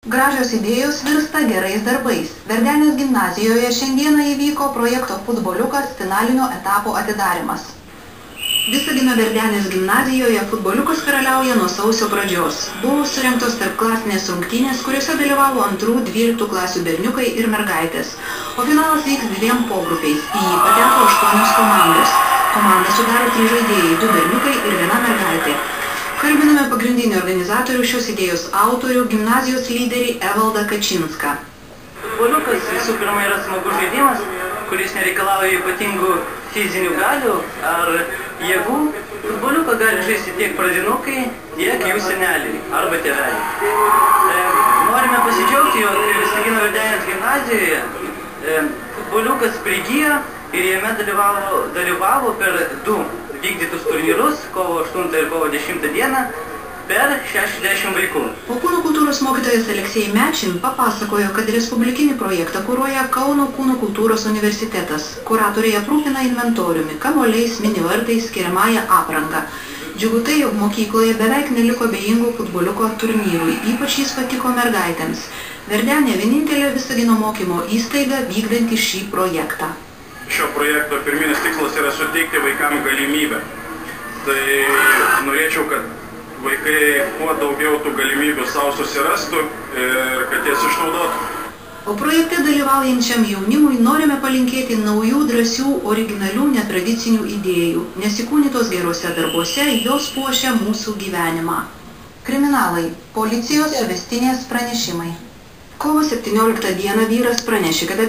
Gražios idėjos virsta gerais darbais. Verdenės gimnazijoje šiandieną įvyko projekto Futboliukas finalinio etapo atidarimas. Visagino Verdenės gimnazijoje futboliukas karaliauja nuo sausio pradžios. Buvo surengtos tarpklasinės rungtynės, kuriuose dalyvavo 2–12 klasių berniukai ir mergaitės. O finalas vyks 2 pogrupiais. Į jį pateko 8 komandos. Komandą sudaro 3 žaidėjai, 2 berniukai ir 1 mergaitė. Kalbiname pagrindinį organizatorių šios idėjos autorių, gimnazijos lyderį Evaldą Kačinską. Futboliukas visų pirma yra smagus žaidimas, kuris nereikalauja ypatingų fizinių galių ar jėgų. Futboliuką gali žaisti tiek pradinukai, tiek jų seneliai arba tėveliai. Norime pasidžiaugti, jog Visagino Verdenės gimnazijoje futboliukas prigijo ir jame dalyvavo per 2 vykdytus turnyrus, kovo 8 ir kovo 10 dieną, per 60 vaikų. O kūno kultūros mokytojas Aleksej Mečin papasakojo, kad respublikinį projektą kuruoja Kauno kūno kultūros universitetas. Kuratoriai aprūpina inventoriumi, kamuoliais, minivartais, skiriamąją aprangą. Džiugu tai, jog mokykloje beveik neliko abejingų futboliuko turnyrui, ypač jis patiko mergaitėms. Verdenė vienintelė Visagino mokymo įstaiga vykdanti šį projektą. Šio projekto pirminis tikslas yra suteikti vaikams galimybę. Tai norėčiau, kad vaikai kuo daugiau tų galimybių savo susirastų ir kad jas išnaudotų. O projekte dalyvaujančiam jaunimui norime palinkėti naujų, drąsių, originalių, netradicinių idėjų, nes įkūnytos geruose darbuose jos puošia mūsų gyvenimą. Kriminalai. Policijos suvestinės pranešimai. Kovo 17 dieną vyras pranešė, kad